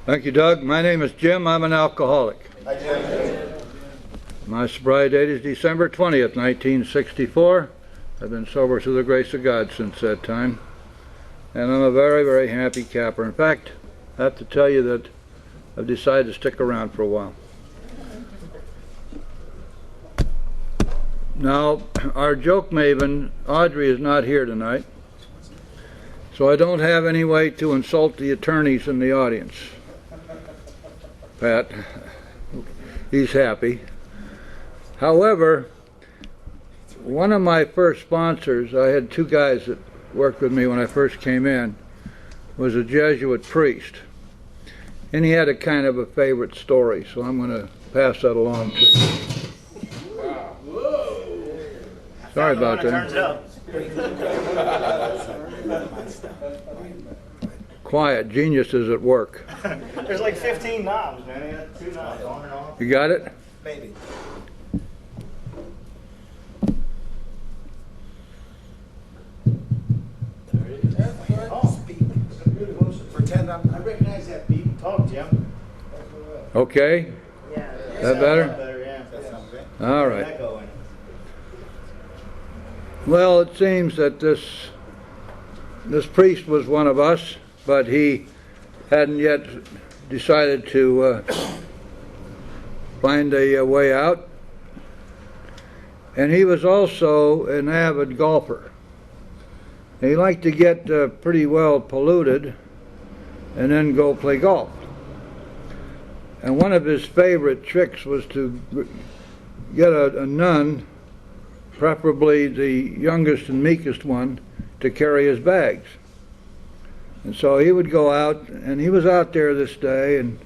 Thank you, Doug. My name is Jim. I'm an alcoholic. Hi, Jim. My sobriety date is December 20th, 1964. I've been sober through the grace of God since that time. And I'm a very, very happy capper. In fact, I have to tell you that I've decided to stick around for a while. Now, our joke maven, Audrey, is not here tonight, so I don't have any way to insult the attorneys in the audience. Pat, he's happy. However, one of my first sponsors, I had two guys that worked with me when I first came in, was a Jesuit priest. And he had a kind of a favorite story, so I'm going to pass that along to you. Sorry about that. Quiet, genius is at work. There's like 15 knobs, man. You got 2 knobs on and off. You got it? Maybe. Pretend I recognize that beep. Talk, Jim. Okay? Yeah. That better? Yeah. All right. Well, it seems that this priest was one of us, but he hadn't yet decided to find a way out. And he was also an avid golfer. He liked to get pretty well polluted and then go play golf. And one of his favorite tricks was to get a nun, preferably the youngest and meekest one, to carry his bags. And so he would go out, and he was out there this day, and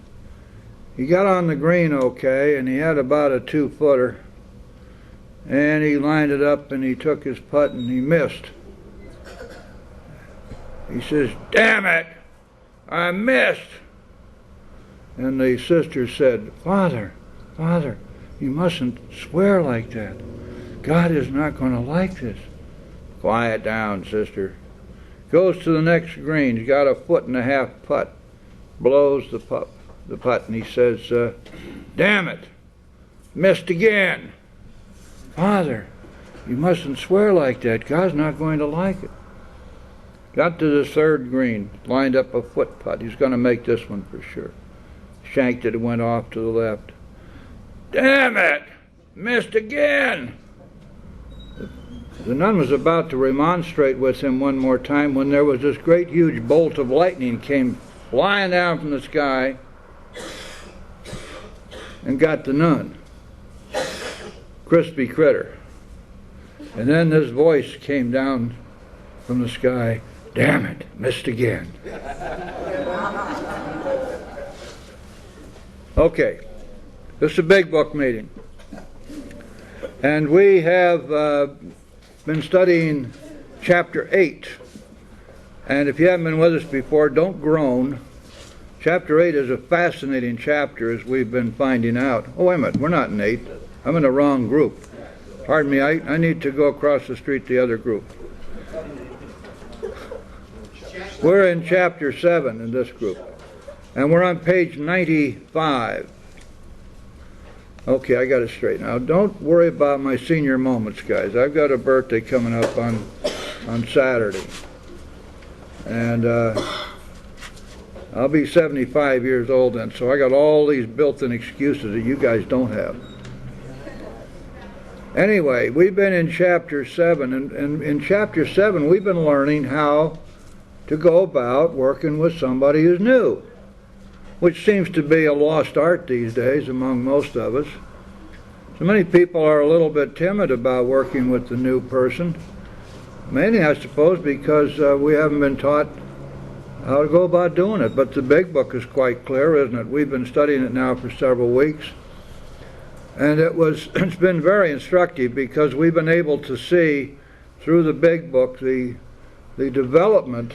he got on the green okay, and he had about a 2-footer, and he lined it up, and he took his putt, and he missed. He says, "Damn it, I missed." And the sister said, Father, you mustn't swear like that. God is not going to like this." "Quiet down, sister." Goes to the next green. He's got a 1.5 foot putt. Blows the putt, and he says, "Damn it, missed again." "Father, you mustn't swear like that. God's not going to like it." Got to the 3rd green, lined up a foot putt. He's going to make this one for sure. Shanked it and went off to the left. "Damn it, missed again." The nun was about to remonstrate with him one more time when there was this great huge bolt of lightning came flying down from the sky and got the nun. Crispy critter. And then this voice came down from the sky, "Damn it, missed again." Okay, this is a big book meeting. And we have been studying chapter 8. And if you haven't been with us before, don't groan. Chapter 8 is a fascinating chapter, as we've been finding out. Oh, wait a minute, we're not in 8. I'm in the wrong group. Pardon me, I need to go across the street to the other group. We're in chapter 7 in this group. And we're on page 95. Okay, I got it straight now. Don't worry about my senior moments, guys. I've got a birthday coming up on Saturday. And I'll be 75 years old then, so I got all these built-in excuses that you guys don't have. Anyway, we've been in chapter 7, and in chapter 7 we've been learning how to go about working with somebody who's new, which seems to be a lost art these days among most of us. So many people are a little bit timid about working with the new person, mainly I suppose because we haven't been taught how to go about doing it. But the big book is quite clear, isn't it? We've been studying it now for several weeks, and it's been very instructive because we've been able to see through the big book the development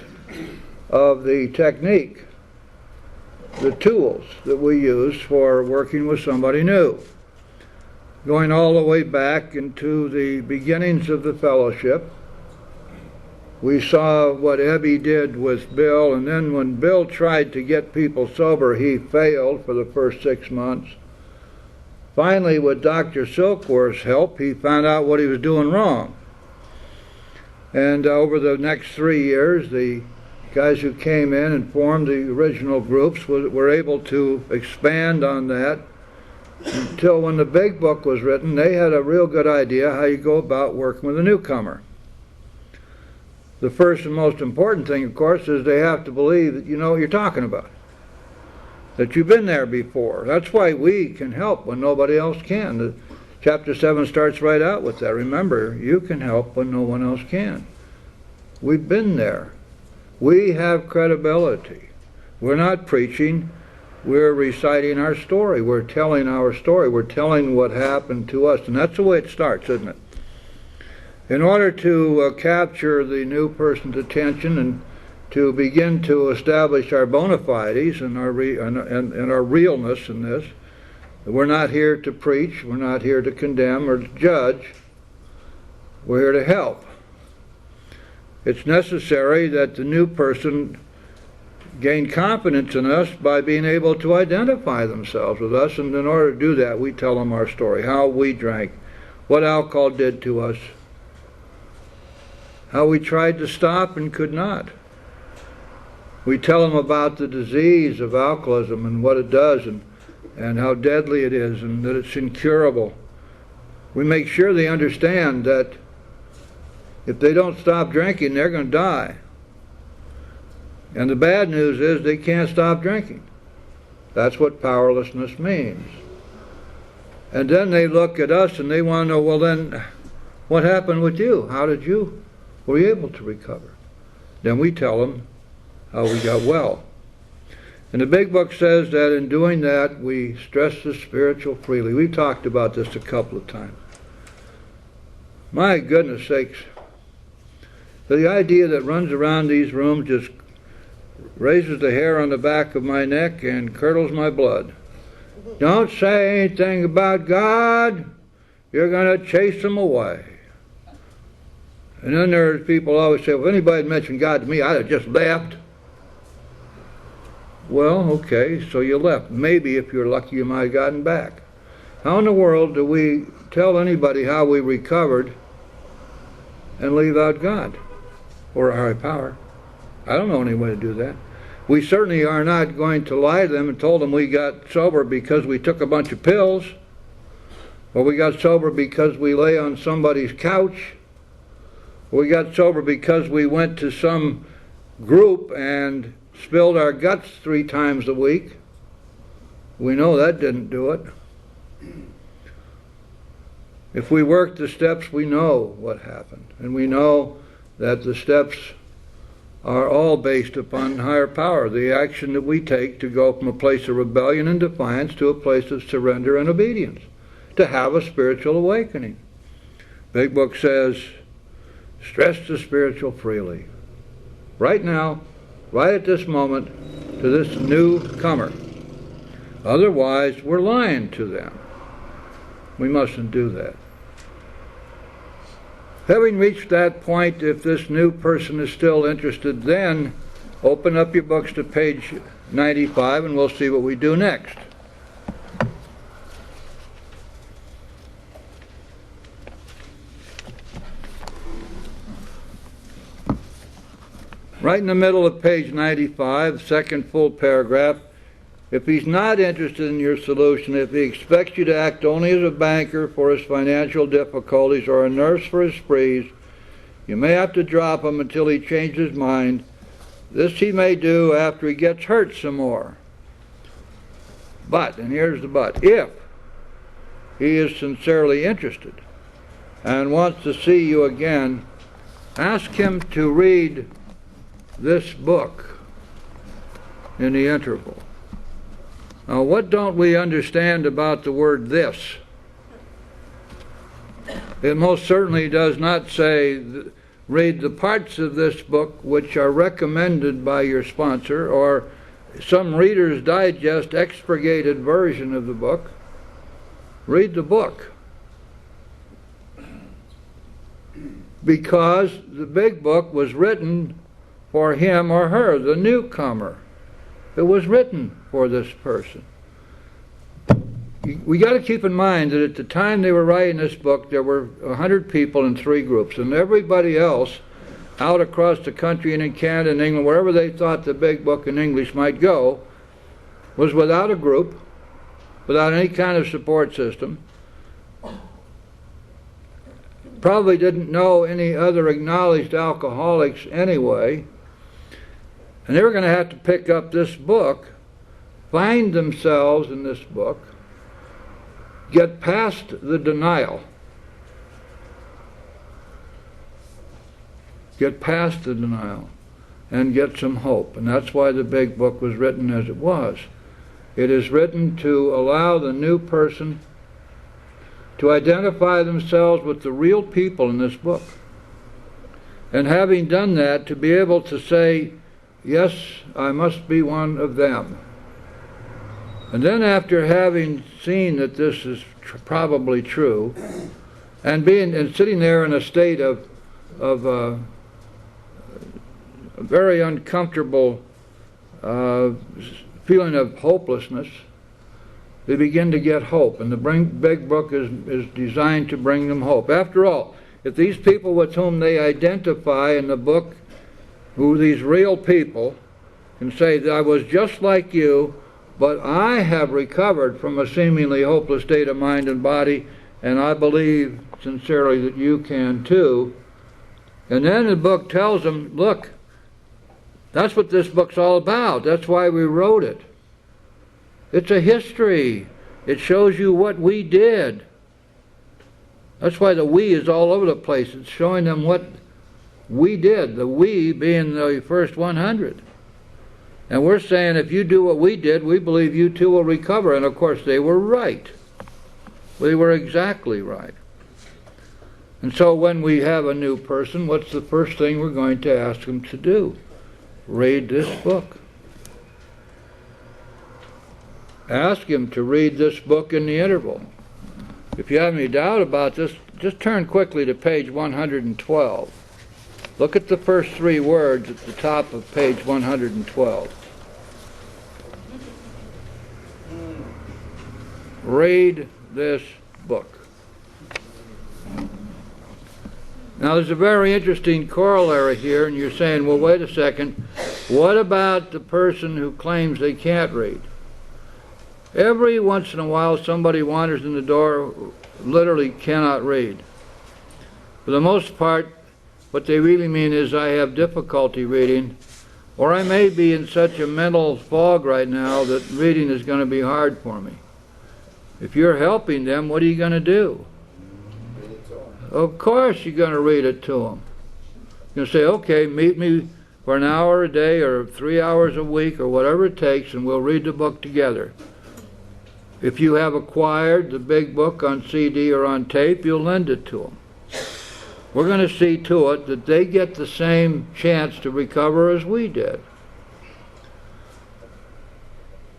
of the technique, the tools that we use for working with somebody new, going all the way back into the beginnings of the fellowship We saw what Ebby did with Bill, and then when Bill tried to get people sober, he failed for the first 6 months. Finally, with Dr. Silkworth's help, he found out what he was doing wrong. And over the next 3 years, the guys who came in and formed the original groups were able to expand on that until when the big book was written, they had a real good idea how you go about working with a newcomer. The first and most important thing, of course, is they have to believe that you know what you're talking about, that you've been there before. That's why we can help when nobody else can. Chapter 7 starts right out with that. Remember, you can help when no one else can. We've been there. We have credibility. We're not preaching. We're reciting our story. We're telling our story. We're telling what happened to us. And that's the way it starts, isn't it? In order to capture the new person's attention and to begin to establish our bona fides and our realness in this, we're not here to preach. We're not here to condemn or to judge. We're here to help. It's necessary that the new person gain confidence in us by being able to identify themselves with us, and in order to do that, we tell them our story, how we drank, what alcohol did to us, how we tried to stop and could not. We tell them about the disease of alcoholism and what it does and how deadly it is and that it's incurable. We make sure they understand that if they don't stop drinking, they're going to die. And the bad news is they can't stop drinking. That's what powerlessness means. And then they look at us and they want to know, well then, what happened with you? Were you able to recover? Then we tell them how we got well. And the big book says that in doing that, we stress the spiritual freely. We've talked about this a couple of times. My goodness sakes. The idea that runs around these rooms just raises the hair on the back of my neck and curdles my blood. Don't say anything about God. You're going to chase them away. And then there's people always say, well, if anybody had mentioned God to me, I'd have just left. Well, okay, so you left. Maybe if you're lucky, you might have gotten back. How in the world do we tell anybody how we recovered and leave out God or a higher power? I don't know any way to do that. We certainly are not going to lie to them and told them we got sober because we took a bunch of pills, or we got sober because we lay on somebody's couch, or we got sober because we went to some group and spilled our guts 3 times a week. We know that didn't do it. If we work the steps, we know what happened. And we know that the steps are all based upon higher power, the action that we take to go from a place of rebellion and defiance to a place of surrender and obedience, to have a spiritual awakening. Big Book says, stress the spiritual freely. Right now, right at this moment, to this newcomer. Otherwise, we're lying to them. We mustn't do that. Having reached that point, if this new person is still interested, then open up your books to page 95 and we'll see what we do next. Right in the middle of page 95, second full paragraph, if he's not interested in your solution, if he expects you to act only as a banker for his financial difficulties or a nurse for his sprees, you may have to drop him until he changes his mind. This he may do after he gets hurt some more. But, and here's the but, if he is sincerely interested and wants to see you again, ask him to read this book in the interval. Now, what don't we understand about the word "this"? It most certainly does not say, read the parts of this book which are recommended by your sponsor, or some Reader's Digest expurgated version of the book. Read the book. because the big book was written for him or her, the newcomer. It was written for this person. We got to keep in mind that at the time they were writing this book, there were 100 people in 3 groups, and everybody else out across the country and in Canada and England, wherever they thought the big book in English might go, was without a group, without any kind of support system, probably didn't know any other acknowledged alcoholics anyway, and they were going to have to pick up this book, find themselves in this book, get past the denial, and get some hope. And that's why the big book was written as it was. It is written to allow the new person to identify themselves with the real people in this book. And having done that, to be able to say, yes, I must be one of them. And then after having seen that this is probably true, and sitting there in a state of a very uncomfortable feeling of hopelessness, they begin to get hope. And the big book is designed to bring them hope. After all, if these people with whom they identify in the book, who these real people, can say that I was just like you, but I have recovered from a seemingly hopeless state of mind and body, and I believe sincerely that you can too. And then the book tells them, look, that's what this book's all about. That's why we wrote it. It's a history. It shows you what we did. That's why the we is all over the place. It's showing them what we did, the we being the first 100. And we're saying if you do what we did, we believe you too will recover. And of course they were right. They were exactly right. And so when we have a new person, what's the first thing we're going to ask them to do? Read this book. Ask him to read this book in the interval. If you have any doubt about this, just turn quickly to page 112. Look at the first 3 words at the top of page 112. Read this book. Now there's a very interesting corollary here, and you're saying, well, wait a second, what about the person who claims they can't read? Every once in a while somebody wanders in the door who literally cannot read. For the most part, what they really mean is I have difficulty reading, or I may be in such a mental fog right now that reading is going to be hard for me. If you're helping them, what are you going to do? Of course you're going to read it to them. You're going to say, okay, meet me for an hour a day or 3 hours a week or whatever it takes, and we'll read the book together. If you have acquired the big book on CD or on tape, you'll lend it to them. We're going to see to it that they get the same chance to recover as we did.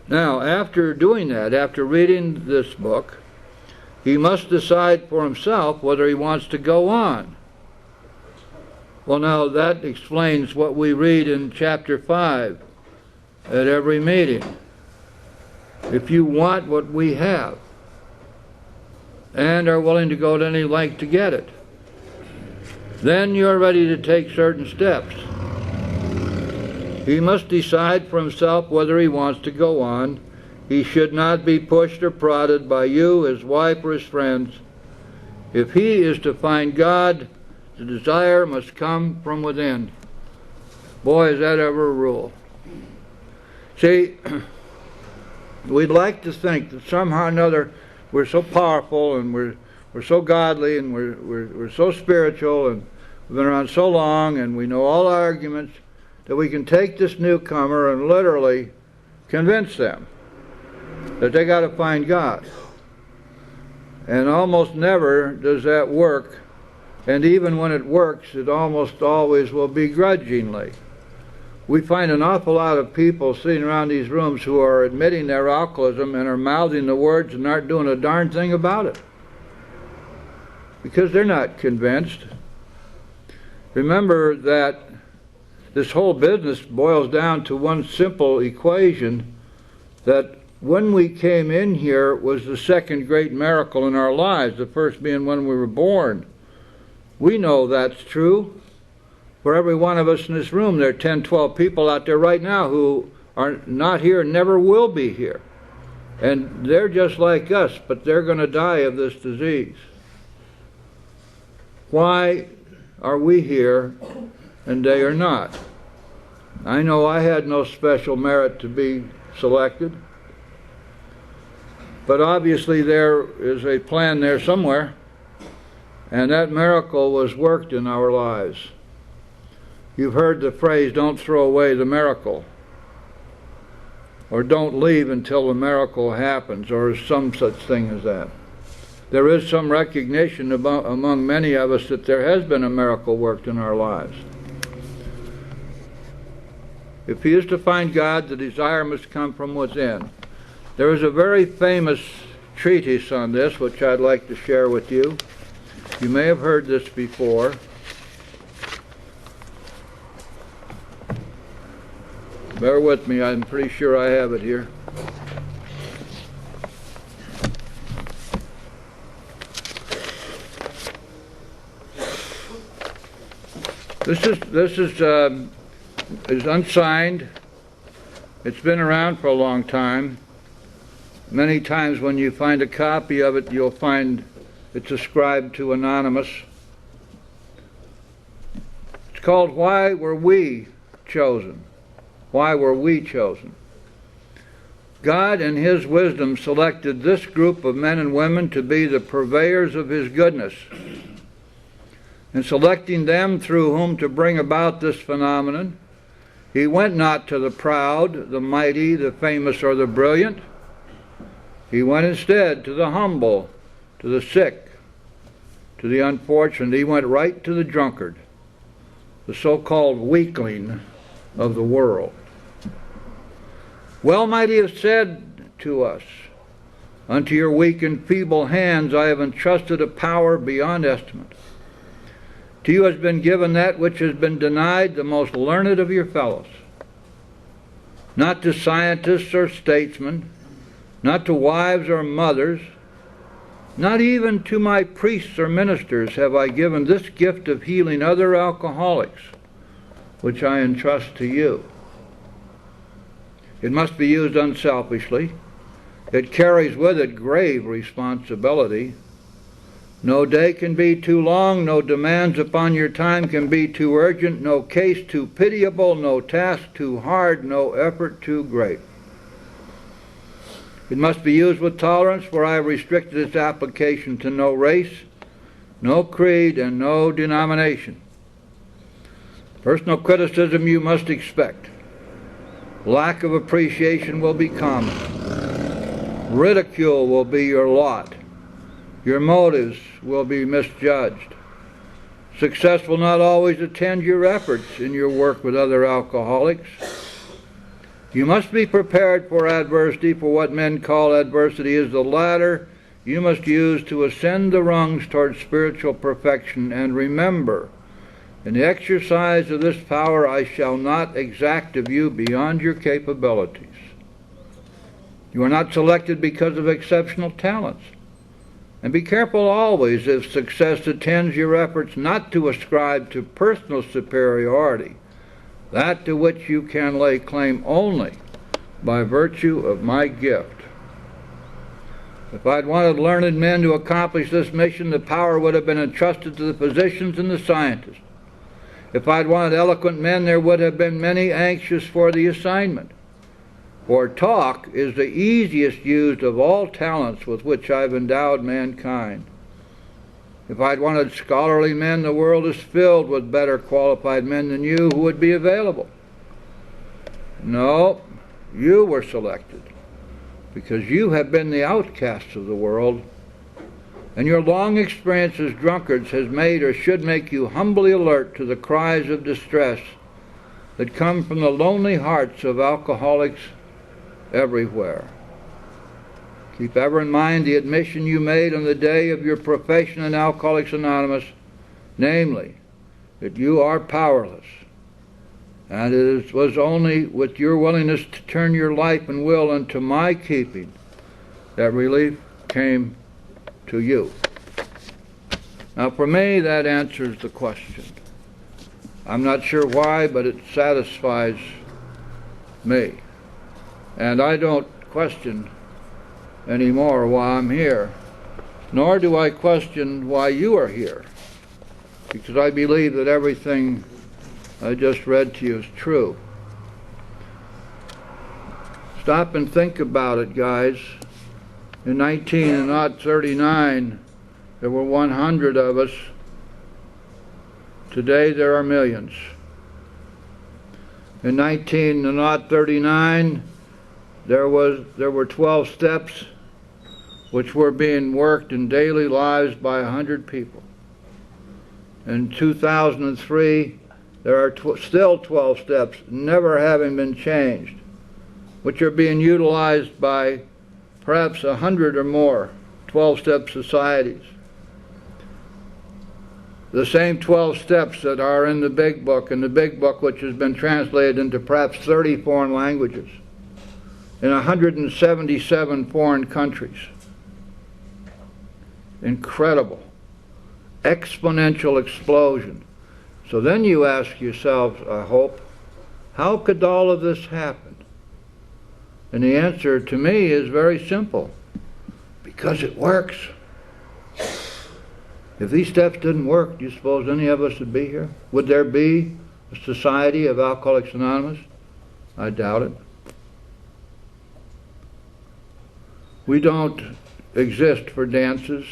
Now, after doing that, after reading this book, he must decide for himself whether he wants to go on. Well, now that explains what we read in chapter 5 at every meeting. If you want what we have and are willing to go to any length to get it, then you're ready to take certain steps. He must decide for himself whether he wants to go on. He should not be pushed or prodded by you, his wife, or his friends. If he is to find God, the desire must come from within. Boy, is that ever a rule. See, we'd like to think that somehow or another we're so powerful and we're so godly and we're so spiritual and we've been around so long and we know all arguments that we can take this newcomer and literally convince them that they got to find God. And almost never does that work, and even when it works, it almost always will be grudgingly. We find an awful lot of people sitting around these rooms who are admitting their alcoholism and are mouthing the words and aren't doing a darn thing about it, because they're not convinced. Remember that this whole business boils down to one simple equation, that when we came in here was the second great miracle in our lives, the first being when we were born. We know that's true. For every one of us in this room, there are 10, 12 people out there right now who are not here and never will be here. And they're just like us, but they're going to die of this disease. Why are we here and they are not? I know I had no special merit to be selected, but obviously there is a plan there somewhere, and that miracle was worked in our lives. You've heard the phrase, don't throw away the miracle, or don't leave until the miracle happens, or some such thing as that. There is some recognition among many of us that there has been a miracle worked in our lives. If he is to find God, the desire must come from within. There is a very famous treatise on this, which I'd like to share with you. You may have heard this before. Bear with me, I'm pretty sure I have it here. This is unsigned. It's been around for a long time. Many times when you find a copy of it, you'll find it's ascribed to anonymous. It's called Why Were We Chosen? Why were we chosen? God in His wisdom selected this group of men and women to be the purveyors of His goodness. In selecting them through whom to bring about this phenomenon, He went not to the proud, the mighty, the famous, or the brilliant. He went instead to the humble, to the sick, to the unfortunate. He went right to the drunkard, the so-called weakling of the world. Well might He have said to us, unto your weak and feeble hands I have entrusted a power beyond estimate. To you has been given that which has been denied the most learned of your fellows. Not to scientists or statesmen, not to wives or mothers, not even to my priests or ministers have I given this gift of healing other alcoholics, which I entrust to you. It must be used unselfishly. It carries with it grave responsibility. No day can be too long, no demands upon your time can be too urgent, no case too pitiable, no task too hard, no effort too great. It must be used with tolerance, for I have restricted its application to no race, no creed, and no denomination. Personal criticism you must expect. Lack of appreciation will be common. Ridicule will be your lot. Your motives will be misjudged. Success will not always attend your efforts in your work with other alcoholics. You must be prepared for adversity, for what men call adversity is the ladder you must use to ascend the rungs toward spiritual perfection. And remember, in the exercise of this power I shall not exact of you beyond your capabilities. You are not selected because of exceptional talents. And be careful always, if success attends your efforts, not to ascribe to personal superiority that to which you can lay claim only by virtue of my gift. If I'd wanted learned men to accomplish this mission, the power would have been entrusted to the physicians and the scientists. If I'd wanted eloquent men, there would have been many anxious for the assignment. For talk is the easiest used of all talents with which I've endowed mankind. If I'd wanted scholarly men, the world is filled with better qualified men than you who would be available. No, you were selected because you have been the outcasts of the world, and your long experience as drunkards has made or should make you humbly alert to the cries of distress that come from the lonely hearts of alcoholics everywhere. Keep ever in mind the admission you made on the day of your profession in Alcoholics Anonymous, namely, that you are powerless. And it was only with your willingness to turn your life and will into my keeping that relief came to you. Now for me, that answers the question. I'm not sure why, but it satisfies me. And I don't question anymore why I'm here, nor do I question why you are here, because I believe that everything I just read to you is true. Stop and think about it, guys. In 1939, there were 100 of us. Today there are millions. In 1939, there were 12 steps which were being worked in daily lives by 100 people. In 2003, there are still 12 steps, never having been changed, which are being utilized by perhaps 100 or more 12-step societies. The same 12 steps that are in the Big Book, and the Big Book which has been translated into perhaps 30 foreign languages in 177 foreign countries. Incredible. Exponential explosion. So then you ask yourselves, I hope, how could all of this happen? And the answer to me is very simple. Because it works. If these steps didn't work, do you suppose any of us would be here? Would there be a society of Alcoholics Anonymous? I doubt it. We don't exist for dances.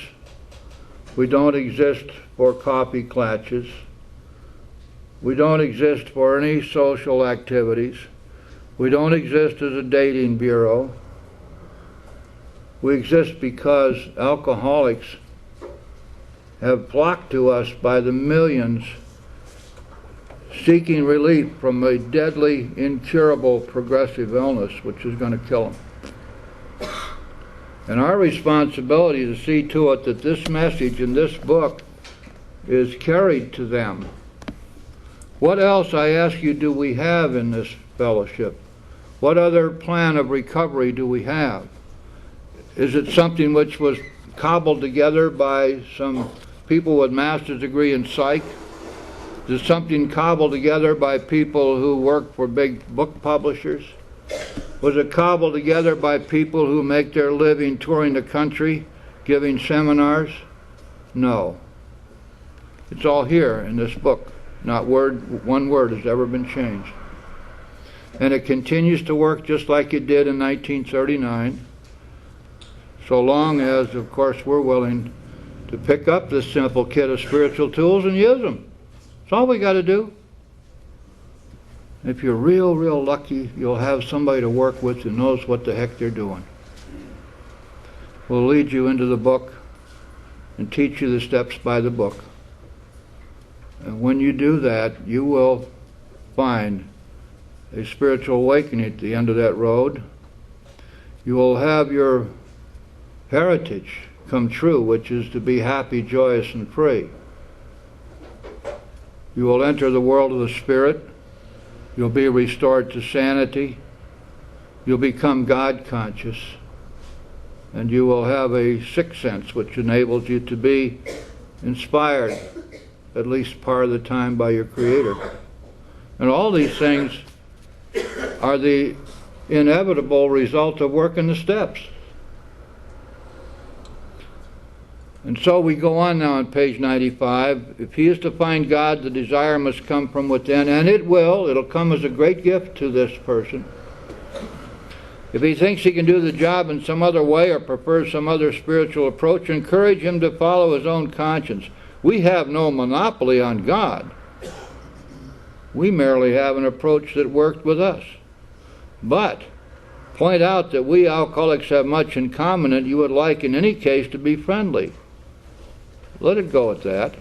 We don't exist for coffee klatches. We don't exist for any social activities. We don't exist as a dating bureau. We exist because alcoholics have flocked to us by the millions seeking relief from a deadly, incurable, progressive illness which is going to kill them. And our responsibility is to see to it that this message in this book is carried to them. What else, I ask you, do we have in this fellowship? What other plan of recovery do we have? Is it something which was cobbled together by some people with master's degree in psych? Is it something cobbled together by people who work for big book publishers? Was it cobbled together by people who make their living touring the country, giving seminars? No. It's all here in this book. Not one word has ever been changed. And it continues to work just like it did in 1939, so long as, of course, we're willing to pick up this simple kit of spiritual tools and use them. That's all we got to do. If you're real lucky, you'll have somebody to work with who knows what the heck they're doing. We'll lead you into the book and teach you the steps by the book. And when you do that, you will find a spiritual awakening at the end of that road. You will have your heritage come true, which is to be happy, joyous, and free. You will enter the world of the Spirit. You'll be restored to sanity. You'll become God conscious. And you will have a sixth sense which enables you to be inspired at least part of the time by your Creator. And all these things are the inevitable result of working the steps. And so we go on now on page 95. If he is to find God, the desire must come from within, and it will. It'll come as a great gift to this person. If he thinks he can do the job in some other way or prefers some other spiritual approach, encourage him to follow his own conscience. We have no monopoly on God. We merely have an approach that worked with us. But point out that we alcoholics have much in common and you would like in any case to be friendly. Let it go at that.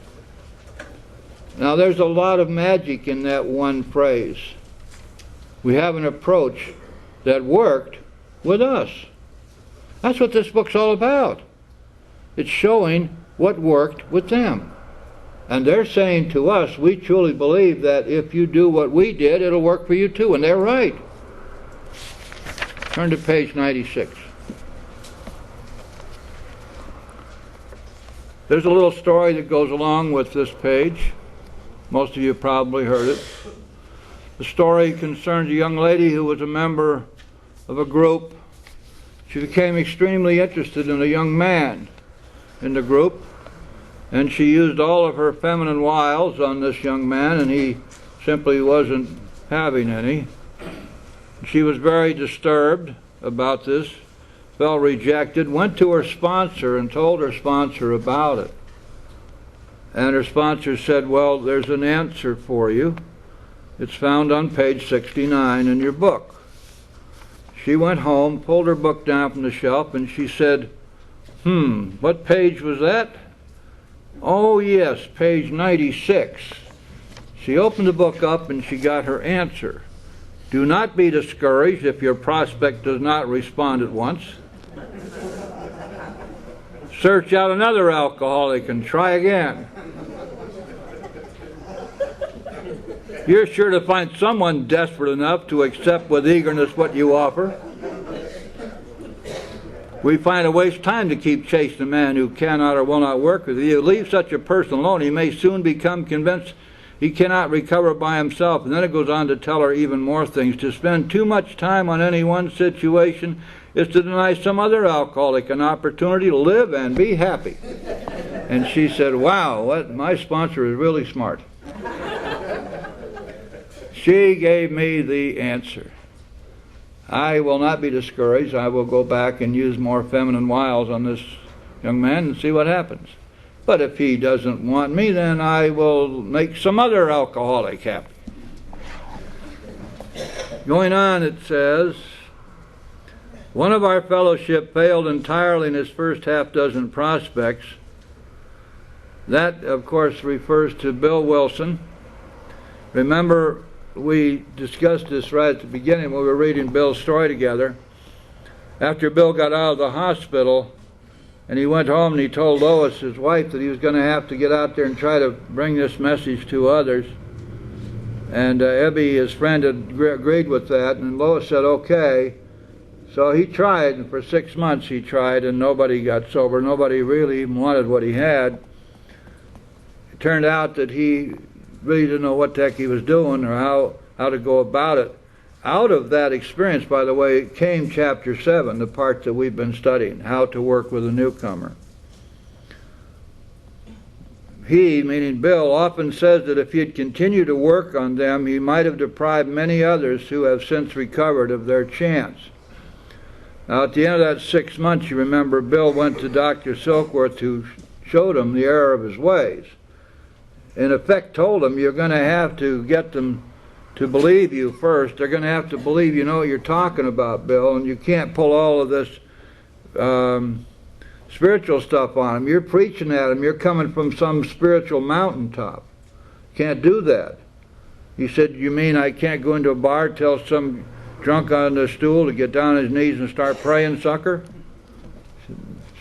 Now there's a lot of magic in that one phrase. We have an approach that worked with us. That's what this book's all about. It's showing what worked with them. And they're saying to us, we truly believe that if you do what we did, it'll work for you too. And they're right. Turn to page 96. There's a little story that goes along with this page. Most of you probably heard it. The story concerns a young lady who was a member of a group. She became extremely interested in a young man in the group, and she used all of her feminine wiles on this young man, and he simply wasn't having any. She was very disturbed about this, felt rejected, went to her sponsor and told her sponsor about it. And her sponsor said, well, there's an answer for you. It's found on page 69 in your book. She went home, pulled her book down from the shelf, and she said, what page was that? Oh yes, page 96. She opened the book up and she got her answer. Do not be discouraged if your prospect does not respond at once. Search out another alcoholic and try again. You're sure to find someone desperate enough to accept with eagerness what you offer. We find it waste time to keep chasing a man who cannot or will not work with you. Leave such a person alone. He may soon become convinced he cannot recover by himself. And then it goes on to tell her even more things. To spend too much time on any one situation is to deny some other alcoholic an opportunity to live and be happy. And she said, wow, my sponsor is really smart. She gave me the answer. I will not be discouraged. I will go back and use more feminine wiles on this young man and see what happens. But if he doesn't want me, then I will make some other alcoholic happy. Going on, it says, one of our fellowship failed entirely in his first half-dozen prospects. That, of course, refers to Bill Wilson. Remember, we discussed this right at the beginning when we were reading Bill's story together. After Bill got out of the hospital and he went home and he told Lois, his wife, that he was going to have to get out there and try to bring this message to others. And Ebby, his friend, had agreed with that, and Lois said, okay. So he tried, and for 6 months he tried, and nobody got sober. Nobody really even wanted what he had. It turned out that he really didn't know what the heck he was doing or how to go about it. Out of that experience, by the way, came chapter 7, the part that we've been studying, how to work with a newcomer. He, meaning Bill, often says that if he had continued to work on them, he might have deprived many others who have since recovered of their chance. Now, at the end of that 6 months, you remember, Bill went to Dr. Silkworth, who showed him the error of his ways. In effect told him, you're going to have to get them to believe you first. They're going to have to believe you know what you're talking about, Bill, and you can't pull all of this spiritual stuff on them. You're preaching at them. You're coming from some spiritual mountaintop. Can't do that. He said, you mean I can't go into a bar, tell some drunk on the stool to get down on his knees and start praying, sucker?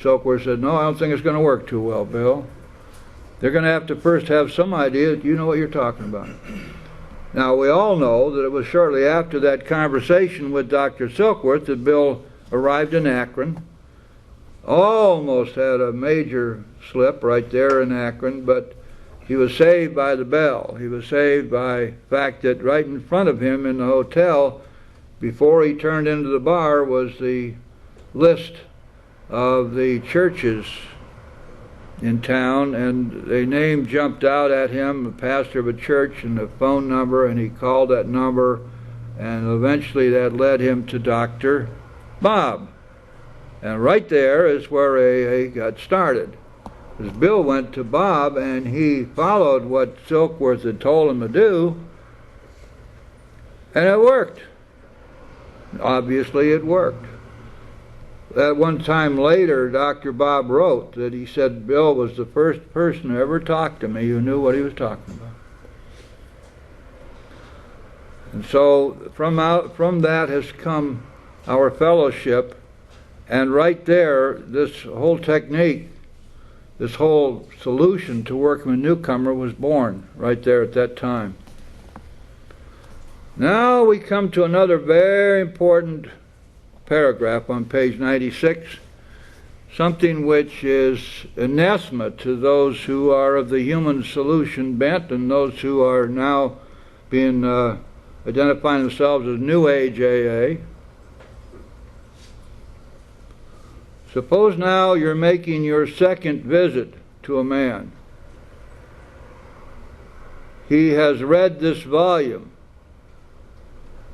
Silkworth said, no, I don't think it's going to work too well, Bill. They're going to have to first have some idea that you know what you're talking about. Now, we all know that it was shortly after that conversation with Dr. Silkworth that Bill arrived in Akron. Almost had a major slip right there in Akron, but he was saved by the bell. He was saved by the fact that right in front of him in the hotel, before he turned into the bar, was the list of the churches in town, and a name jumped out at him, the pastor of a church, and the phone number, and he called that number, and eventually that led him to Dr. Bob. And right there is where AA got started. Because Bill went to Bob, and he followed what Silkworth had told him to do, and it worked. Obviously it worked. At one time later, Dr. Bob wrote that he said Bill was the first person who ever talked to me who knew what he was talking about. And so from that has come our fellowship, and right there, this whole technique this whole solution to Workman Newcomer was born right there at that time. Now we come to another very important paragraph on page 96, something which is anathema to those who are of the human solution bent and those who are now being identifying themselves as New Age AA. Suppose now you're making your second visit to a man. He has read this volume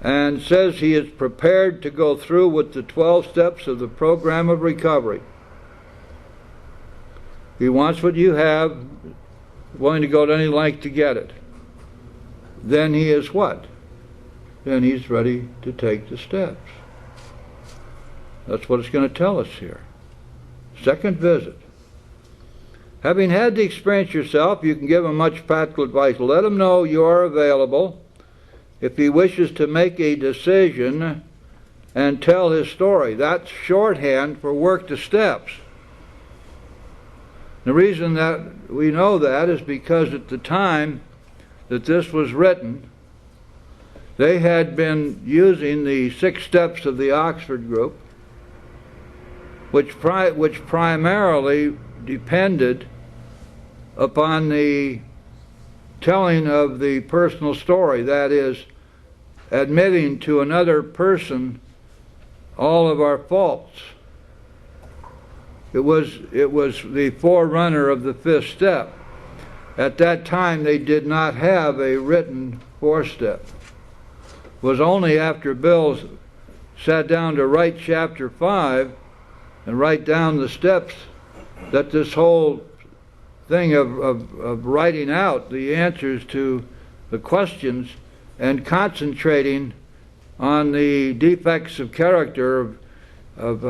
and says he is prepared to go through with the 12 steps of the program of recovery. He wants what you have, willing to go to any length to get it. Then he is what? Then he's ready to take the steps. That's what it's going to tell us here. Second visit. Having had the experience yourself, you can give him much practical advice. Let him know you are available if he wishes to make a decision and tell his story. That's shorthand for work the steps. The reason that we know that is because at the time that this was written, they had been using the 6 steps of the Oxford group, which primarily depended upon the telling of the personal story, that is, admitting to another person all of our faults. It was the forerunner of the 5th step. At that time they did not have a written 4th step. It was only after Bill sat down to write chapter 5 and write down the steps that this whole thing of writing out the answers to the questions and concentrating on the defects of character of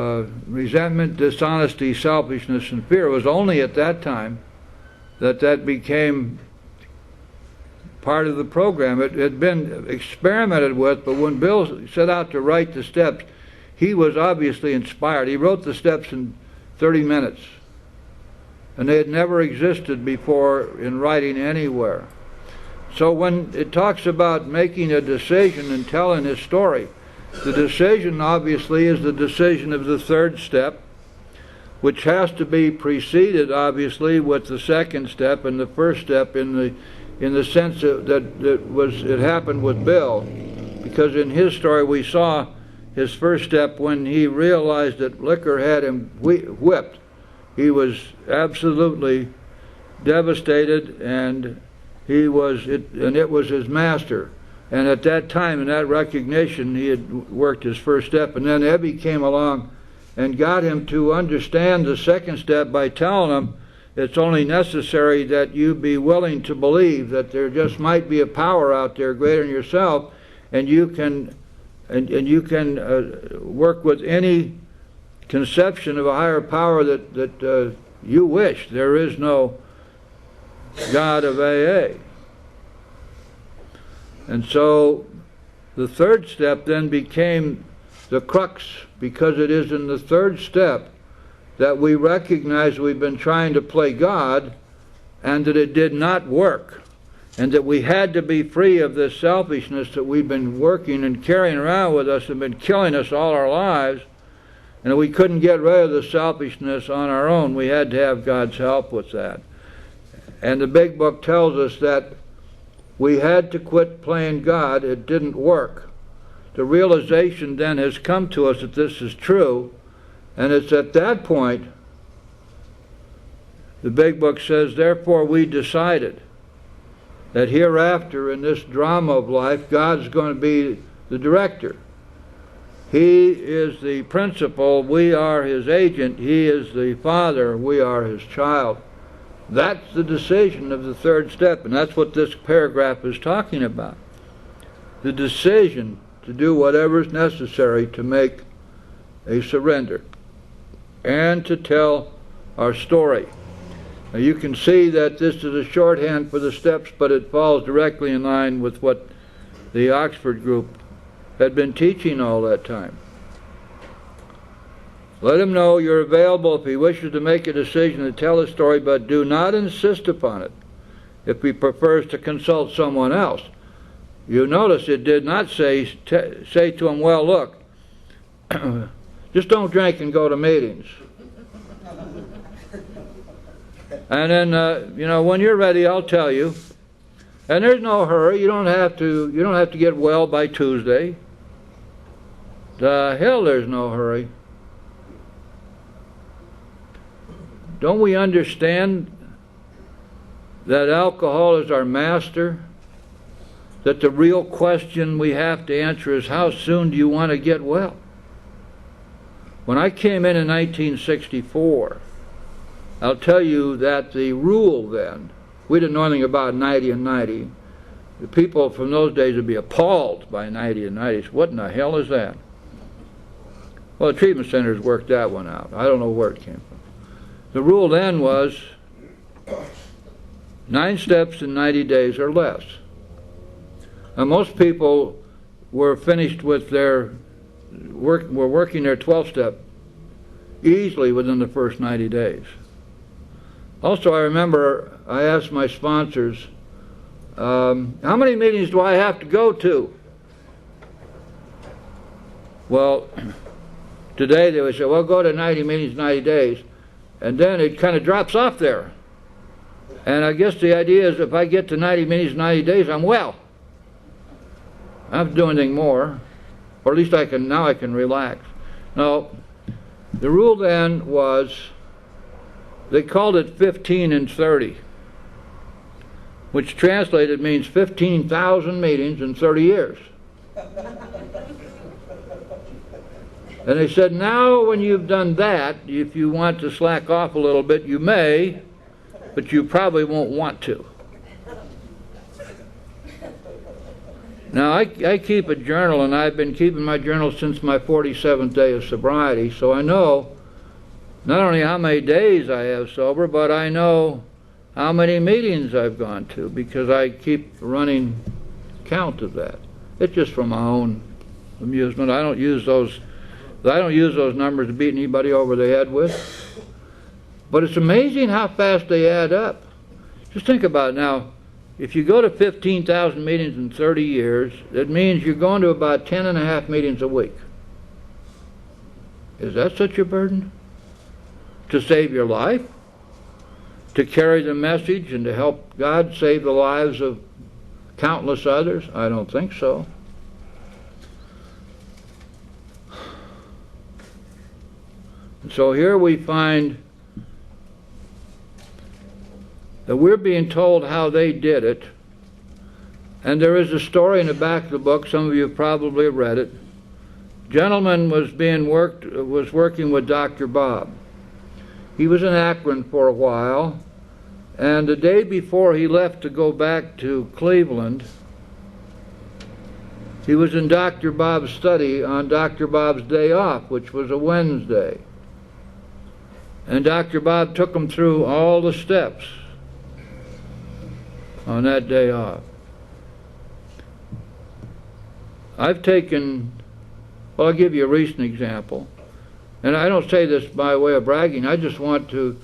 resentment, dishonesty, selfishness, and fear. It was only at that time that became part of the program. It had been experimented with, but when Bill set out to write the steps, he was obviously inspired. He wrote the steps in 30 minutes, and they had never existed before in writing anywhere. So when it talks about making a decision and telling his story, the decision obviously is the decision of the 3rd step, which has to be preceded obviously with the 2nd step and the 1st step in the sense that it happened with Bill, because in his story we saw his 1st step when he realized that liquor had him whipped. He was absolutely devastated, and it was his master. And at that time, in that recognition, he had worked his 1st step. And then Ebby came along and got him to understand the 2nd step by telling him it's only necessary that you be willing to believe that there just might be a power out there greater than yourself, and you can work with any conception of a higher power that you wish. There is no God of AA. And so the 3rd step then became the crux, because it is in the 3rd step that we recognize we've been trying to play God and that it did not work, and that we had to be free of this selfishness that we've been working and carrying around with us and been killing us all our lives, and we couldn't get rid of the selfishness on our own. We had to have God's help with that. And the big book tells us that we had to quit playing God. It didn't work. The realization then has come to us that this is true, and it's at that point the big book says, therefore we decided that hereafter in this drama of life, God's going to be the director. He is the principal, we are his agent. He is the father, we are his child. That's the decision of the 3rd step, and that's what this paragraph is talking about. The decision to do whatever is necessary to make a surrender and to tell our story. Now you can see that this is a shorthand for the steps, but it falls directly in line with what the Oxford group had been teaching all that time. Let him know you're available if he wishes to make a decision to tell his story, but do not insist upon it if he prefers to consult someone else. You notice it did not say to him, well, look, just don't drink and go to meetings. And then, when you're ready, I'll tell you. And there's no hurry. You don't have to get well by Tuesday. The hell, there's no hurry. Don't we understand that alcohol is our master? That the real question we have to answer is, how soon do you want to get well? When I came in 1964, I'll tell you that the rule then, we didn't know anything about 90 and 90. The people from those days would be appalled by 90 and 90. What in the hell is that? Well, the treatment centers worked that one out. I don't know where it came from. The rule then was 9 steps in 90 days or less. And most people were finished with their were working their 12-step easily within the first 90 days. Also, I remember I asked my sponsors, how many meetings do I have to go to? Well, today they would say, well, go to 90 meetings, 90 days. And then it kind of drops off there. And I guess the idea is if I get to 90 meetings, 90 days, I'm well. I don't have to do anything more. Or at least now I can relax. Now, the rule then was, they called it 15 and 30, which translated means 15,000 meetings in 30 years. And they said, now when you've done that, if you want to slack off a little bit, you may, but you probably won't want to. Now, I keep a journal, and I've been keeping my journal since my 47th day of sobriety, so I know not only how many days I have sober, but I know how many meetings I've gone to, because I keep running count of that. It's just for my own amusement. I don't use those numbers to beat anybody over the head with. But it's amazing how fast they add up. Just think about it now. If you go to 15,000 meetings in 30 years, that means you're going to about 10 and a half meetings a week. Is that such a burden? To save your life? To carry the message and to help God save the lives of countless others? I don't think so. So here we find that we're being told how they did it, and there is a story in the back of the book. Some of you have probably read it. Gentleman was working with Dr. Bob. He was in Akron for a while, and the day before he left to go back to Cleveland, he was in Dr. Bob's study on Dr. Bob's day off, which was a Wednesday. And Dr. Bob took him through all the steps on that day off. I'll give you a recent example. And I don't say this by way of bragging. I just want to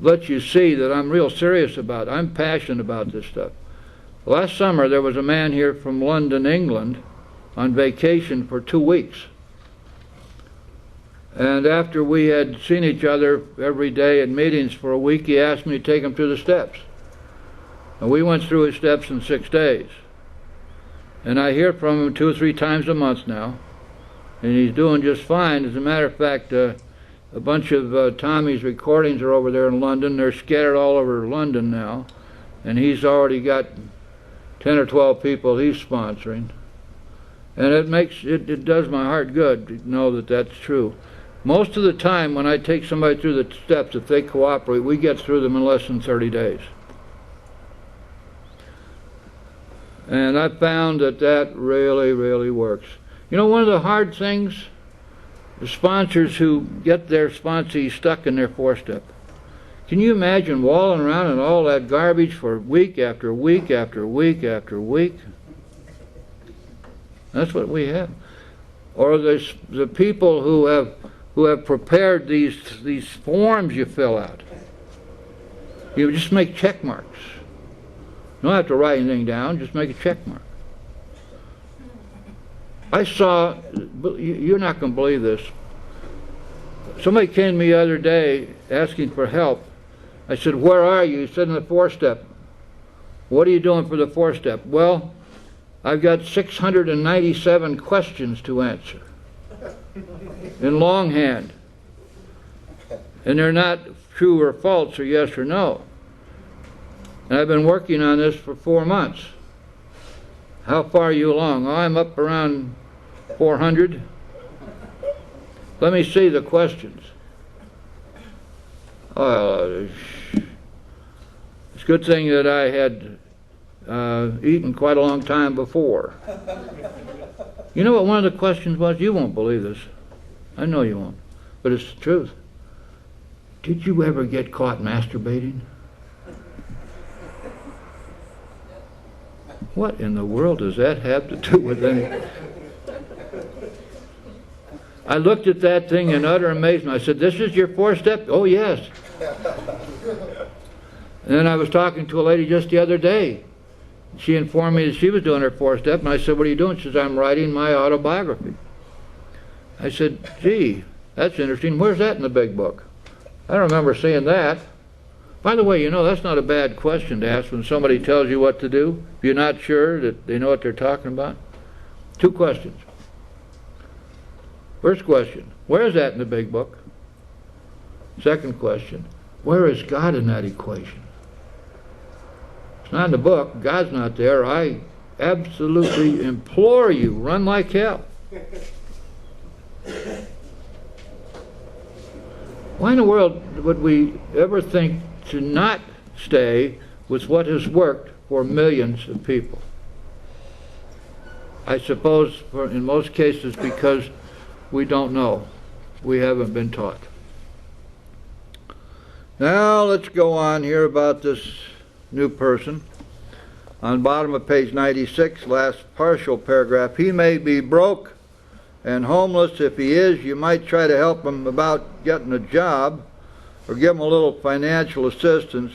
let you see that I'm real serious about it. I'm passionate about this stuff. Last summer, there was a man here from London, England, on vacation for 2 weeks. And after we had seen each other every day at meetings for a week, he asked me to take him through the steps. And we went through his steps in 6 days. And I hear from him 2 or 3 times a month now. And he's doing just fine. As a matter of fact, a bunch of Tommy's recordings are over there in London. They're scattered all over London now. And he's already got 10 or 12 people he's sponsoring. And it does my heart good to know that that's true. Most of the time when I take somebody through the steps, if they cooperate, we get through them in less than 30 days. And I found that really, really works. You know, one of the hard things, the sponsors who get their sponsees stuck in their 4-step. Can you imagine walling around in all that garbage for week after week after week after week? That's what we have. Or the people who have who have prepared these forms you fill out. You just make check marks. You don't have to write anything down, just make a check mark. I saw, you're not going to believe this. Somebody came to me the other day asking for help. I said, where are you? He said, in the 4-step. What are you doing for the 4-step? Well, I've got 697 questions to answer in longhand. And they're not true or false or yes or no. And I've been working on this for 4 months. How far are you along? Oh, I'm up around 400. Let me see the questions. It's a good thing that I had eaten quite a long time before. You know what one of the questions was? You won't believe this. I know you won't. But it's the truth. Did you ever get caught masturbating? What in the world does that have to do with anything? I looked at that thing in utter amazement. I said, this is your 4-step? Oh, yes. And then I was talking to a lady just the other day. She informed me that she was doing her 4-step, and I said, what are you doing? She says, I'm writing my autobiography. I said, gee, that's interesting. Where's that in the big book? I don't remember seeing that. By the way, you know, that's not a bad question to ask when somebody tells you what to do. If you're not sure that they know what they're talking about. 2 questions. First question, where is that in the big book? Second question, where is God in that equation? It's not in the book. God's not there. I absolutely implore you, run like hell. Why in the world would we ever think to not stay with what has worked for millions of people? I suppose in most cases because we don't know. We haven't been taught. Now let's go on here about this new person. On the bottom of page 96, last partial paragraph, he may be broke and homeless. If he is, you might try to help him about getting a job or give him a little financial assistance,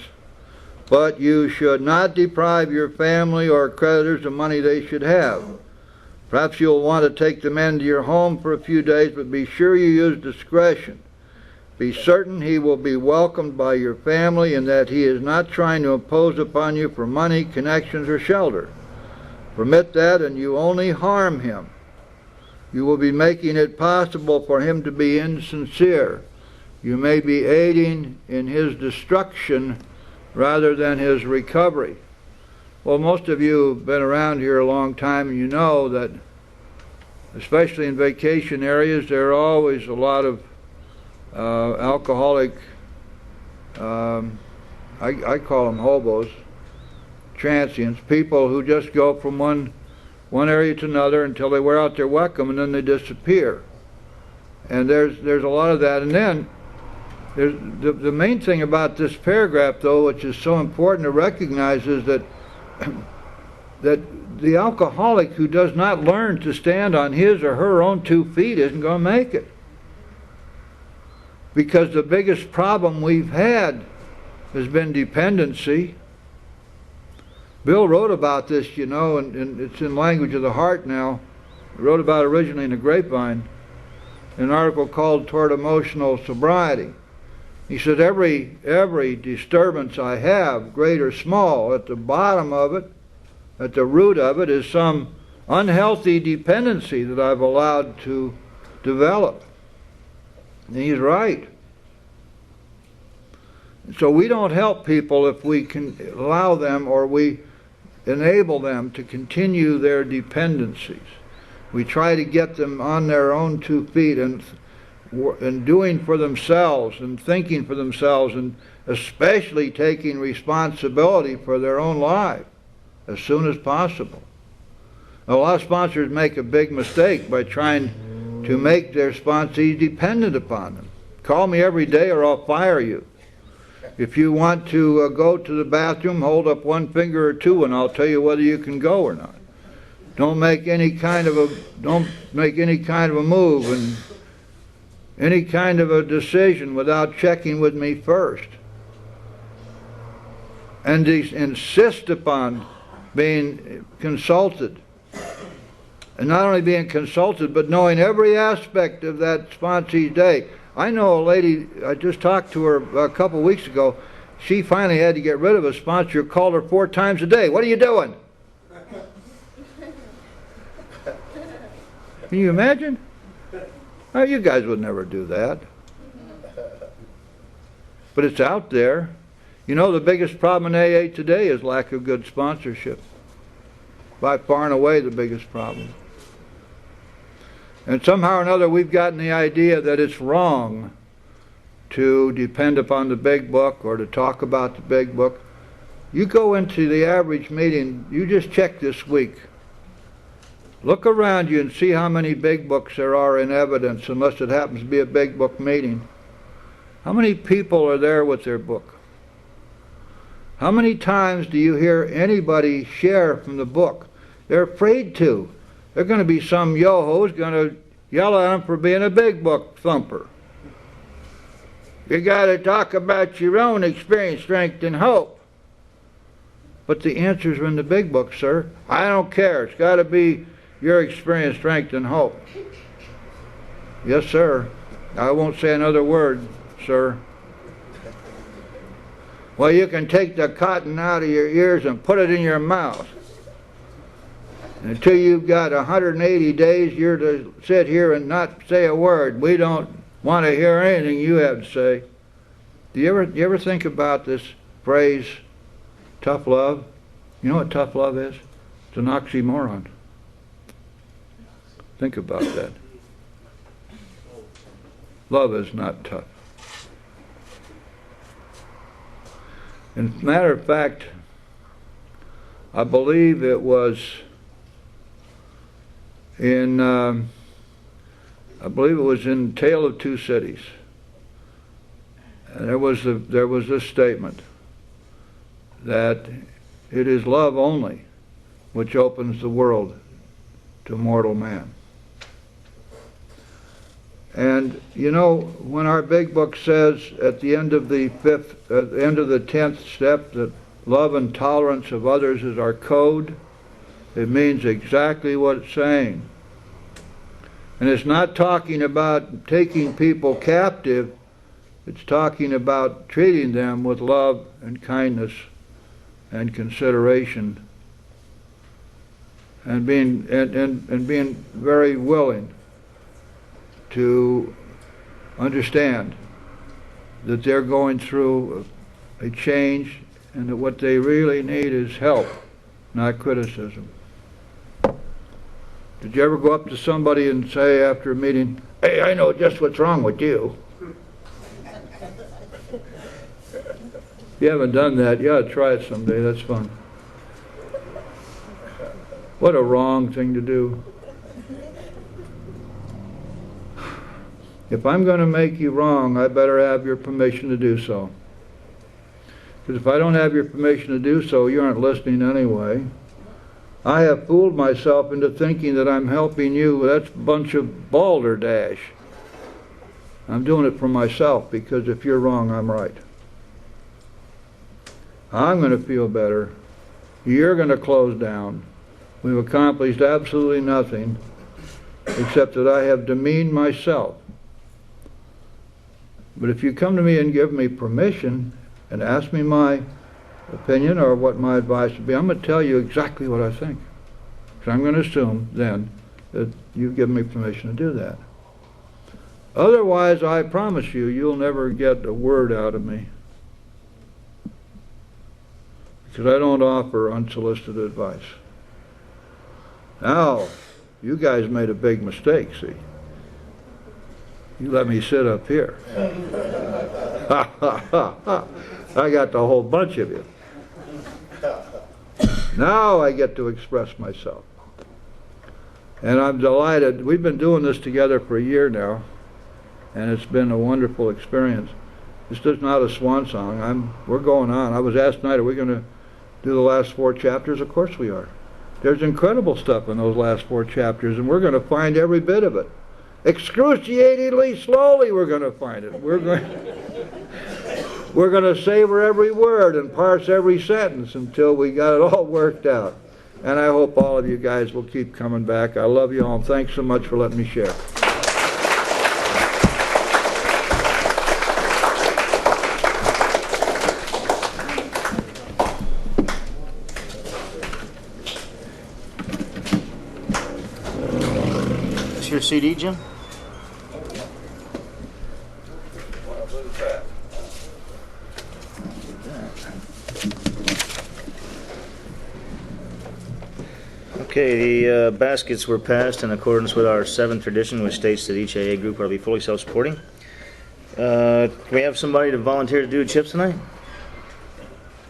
but you should not deprive your family or creditors of money they should have. Perhaps you'll want to take them into your home for a few days, but be sure you use discretion. Be certain he will be welcomed by your family and that he is not trying to impose upon you for money, connections, or shelter. Permit that and you only harm him. You will be making it possible for him to be insincere. You may be aiding in his destruction rather than his recovery. Well, most of you have been around here a long time, and you know that, especially in vacation areas, there are always a lot of alcoholic, I call them hobos, transients, people who just go from one area to another until they wear out their welcome and then they disappear. And there's a lot of that. And then there's the main thing about this paragraph, though, which is so important to recognize, is that the alcoholic who does not learn to stand on his or her own 2 feet isn't going to make it. Because the biggest problem we've had has been dependency. Bill wrote about this, you know, and it's in Language of the Heart now. He wrote about it originally in the Grapevine, in an article called Toward Emotional Sobriety. He said, every disturbance I have, great or small, at the bottom of it, at the root of it, is some unhealthy dependency that I've allowed to develop. And he's right. So we don't help people if we can allow them or we enable them to continue their dependencies. We try to get them on their own 2 feet and doing for themselves and thinking for themselves, and especially taking responsibility for their own life as soon as possible. A lot of sponsors make a big mistake by trying to make their sponsees dependent upon them. Call me every day or I'll fire you. If you want to go to the bathroom, hold up 1 finger or 2 and I'll tell you whether you can go or not. Don't make any kind of a move any kind of a decision without checking with me first. And insist upon being consulted. And not only being consulted, but knowing every aspect of that sponsee's day. I know a lady, I just talked to her a couple of weeks ago. She finally had to get rid of a sponsor who called her 4 times a day. What are you doing? Can you imagine? Oh, you guys would never do that. But it's out there. You know, the biggest problem in AA today is lack of good sponsorship. By far and away the biggest problem. And somehow or another we've gotten the idea that it's wrong to depend upon the big book or to talk about the big book. You go into the average meeting, you just check this week. Look around you and see how many big books there are in evidence, unless it happens to be a big book meeting. How many people are there with their book? How many times do you hear anybody share from the book? They're afraid to. They're going to be some yo-ho who's going to yell at them for being a big book thumper. You got to talk about your own experience, strength, and hope. But the answers are in the big book, sir. I don't care. It's got to be your experience, strength, and hope. Yes, sir. I won't say another word, sir. Well, you can take the cotton out of your ears and put it in your mouth. Until you've got 180 days, you're to sit here and not say a word. We don't want to hear anything you have to say. Do you ever think about this phrase, tough love? You know what tough love is? It's an oxymoron. Think about that. Love is not tough. As a matter of fact, I believe it was in Tale of Two Cities. And there was this statement that it is love only which opens the world to mortal man. And you know, when our big book says at the end of the 10th step that love and tolerance of others is our code, it means exactly what it's saying. And it's not talking about taking people captive, it's talking about treating them with love and kindness and consideration and being very willing to understand that they're going through a change and that what they really need is help, not criticism. Did you ever go up to somebody and say after a meeting, "Hey, I know just what's wrong with you"? If you haven't done that, you ought to try it someday. That's fun. What a wrong thing to do. If I'm going to make you wrong, I better have your permission to do so. Because if I don't have your permission to do so, you aren't listening anyway. I have fooled myself into thinking that I'm helping you. That's a bunch of balderdash. I'm doing it for myself, because if you're wrong, I'm right. I'm going to feel better. You're going to close down. We've accomplished absolutely nothing except that I have demeaned myself. But if you come to me and give me permission and ask me my opinion or what my advice would be, I'm going to tell you exactly what I think. Because I'm going to assume then that you've given me permission to do that. Otherwise, I promise you, you'll never get a word out of me. Because I don't offer unsolicited advice. Now, you guys made a big mistake, see. You let me sit up here. Ha ha ha ha. I got the whole bunch of you. Now I get to express myself. And I'm delighted. We've been doing this together for a year now, and it's been a wonderful experience. This is not a swan song. We're going on. I was asked tonight, are we going to do the last 4 chapters? Of course we are. There's incredible stuff in those last 4 chapters, and we're going to find every bit of it. Excruciatingly slowly we're going to find it. We're going to savor every word and parse every sentence until we got it all worked out. And I hope all of you guys will keep coming back. I love you all, and thanks so much for letting me share. Is your CD, Jim? Okay, the baskets were passed in accordance with our 7th tradition, which states that each AA group are to be fully self-supporting. Can we have somebody to volunteer to do chips tonight?